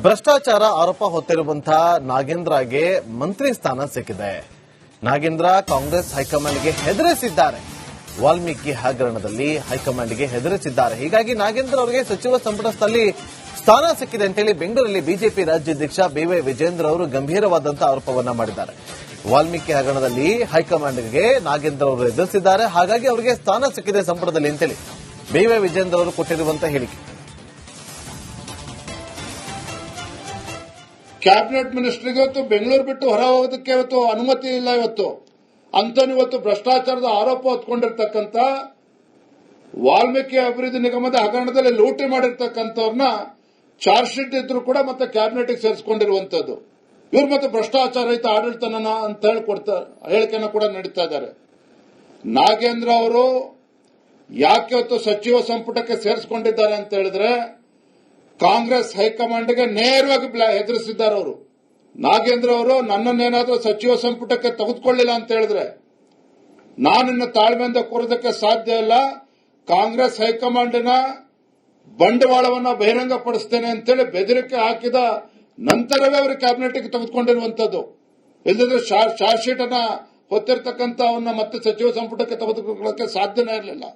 ಭ್ರಷ್ಟಾಚಾರ ಆರೋಪ ಹೊತ್ತಿರುವಂತಹ ನಾಗೇಂದ್ರಗೆ ಮಂತ್ರಿ ಸ್ಥಾನ ಸಿಕ್ಕಿದೆ. ನಾಗೇಂದ್ರ ಕಾಂಗ್ರೆಸ್ ಹೈಕಮಾಂಡ್ಗೆ ಹೆದರಿಸಿದ್ದಾರೆ. ವಾಲ್ಮೀಕಿ ಹಗರಣದಲ್ಲಿ ಹೈಕಮಾಂಡ್ಗೆ ಹೆದರಿಸಿದ್ದಾರೆ. ಹೀಗಾಗಿ ನಾಗೇಂದ್ರ ಅವರಿಗೆ ಸಚಿವ ಸಂಪುಟದಲ್ಲಿ ಸ್ಥಾನ ಸಿಕ್ಕಿದೆ ಅಂತೇಳಿ ಬೆಂಗಳೂರಲ್ಲಿ ಬಿಜೆಪಿ ರಾಜ್ಯಾಧ್ಯಕ್ಷ ಬಿವೈ ವಿಜೇಂದ್ರ ಅವರು ಗಂಭೀರವಾದಂತಹ ಆರೋಪವನ್ನ ಮಾಡಿದ್ದಾರೆ. ವಾಲ್ಮೀಕಿ ಹಗರಣದಲ್ಲಿ ಹೈಕಮಾಂಡ್ಗೆ ನಾಗೇಂದ್ರ ಅವರು ಎದುರಿಸಿದ್ದಾರೆ. ಹಾಗಾಗಿ ಅವರಿಗೆ ಸ್ಥಾನ ಸಿಕ್ಕಿದೆ ಸಂಪುಟದಲ್ಲಿ ಅಂತೇಳಿ ಬಿವೈ ವಿಜೇಂದ್ರ ಅವರು ಕೊಟ್ಟಿರುವಂತಹ ಹೇಳಿಕೆ. ಕ್ಯಾಬಿನೆಟ್ ಮಿನಿಸ್ಟರ್ಗೆ ಇವತ್ತು ಬೆಂಗಳೂರು ಬಿಟ್ಟು ಹೊರ ಹೋಗೋದಕ್ಕೆ ಇವತ್ತು ಅನುಮತಿ ಇಲ್ಲ. ಇವತ್ತು ಭ್ರಷ್ಟಾಚಾರದ ಆರೋಪ ಹೊತ್ಕೊಂಡಿರ್ತಕ್ಕಂಥ ವಾಲ್ಮೀಕಿ ಅಭಿವೃದ್ಧಿ ನಿಗಮದ ಹಗರಣದಲ್ಲಿ ಲೂಟಿ ಮಾಡಿರ್ತಕ್ಕಂಥವ್ರನ್ನ ಚಾರ್ಜ್ ಶೀಟ್ ಇದ್ರು ಕೂಡ ಮತ್ತೆ ಕ್ಯಾಬಿನೆಟ್ಗೆ ಸೇರಿಸಿಕೊಂಡಿರುವಂತದ್ದು. ಇವ್ರು ಮತ್ತೆ ಭ್ರಷ್ಟಾಚಾರ ರಹಿತ ಆಡಳಿತನ ಅಂತ ಹೇಳಿಕೆಯನ್ನು ಕೂಡ ನೀಡುತ್ತಾ ಇದ್ದಾರೆ. ನಾಗೇಂದ್ರ ಅವರು ಯಾಕೆ ಇವತ್ತು ಸಚಿವ ಸಂಪುಟಕ್ಕೆ ಸೇರಿಸಿಕೊಂಡಿದ್ದಾರೆ ಅಂತ ಹೇಳಿದ್ರೆ ಕಾಂಗ್ರೆಸ್ ಹೈಕಮಾಂಡ್ಗೆ ನೇರವಾಗಿ ಹೆದರಿಸಿದ್ದಾರೆ. ಅವರು ನಾಗೇಂದ್ರ ಅವರು ನನ್ನನ್ನೇನಾದ್ರೂ ಸಚಿವ ಸಂಪುಟಕ್ಕೆ ತೆಗೆದುಕೊಳ್ಳಿಲ್ಲ ಅಂತ ಹೇಳಿದ್ರೆ ನಾನಿನ್ನು ತಾಳ್ಮೆಯಿಂದ ಕೂರೋದಕ್ಕೆ ಸಾಧ್ಯ ಇಲ್ಲ, ಕಾಂಗ್ರೆಸ್ ಹೈಕಮಾಂಡಿನ ಬಂಡವಾಳವನ್ನ ಬಹಿರಂಗಪಡಿಸ್ತೇನೆ ಅಂತೇಳಿ ಬೆದರಿಕೆ ಹಾಕಿದ ನಂತರವೇ ಅವರು ಕ್ಯಾಬಿನೆಟ್ಗೆ ತೆಗೆದುಕೊಂಡಿರುವಂತದ್ದು. ಇಲ್ಲದ್ರೆ ಚಾರ್ಜ್ ಶೀಟ್ ಅನ್ನ ಹೊತ್ತಿರ್ತಕ್ಕಂಥವನ್ನ ಮತ್ತೆ ಸಚಿವ ಸಂಪುಟಕ್ಕೆ ತೆಗೆದುಕೊಳ್ಳಕ್ಕೆ ಸಾಧ್ಯನೇ ಇರಲಿಲ್ಲ.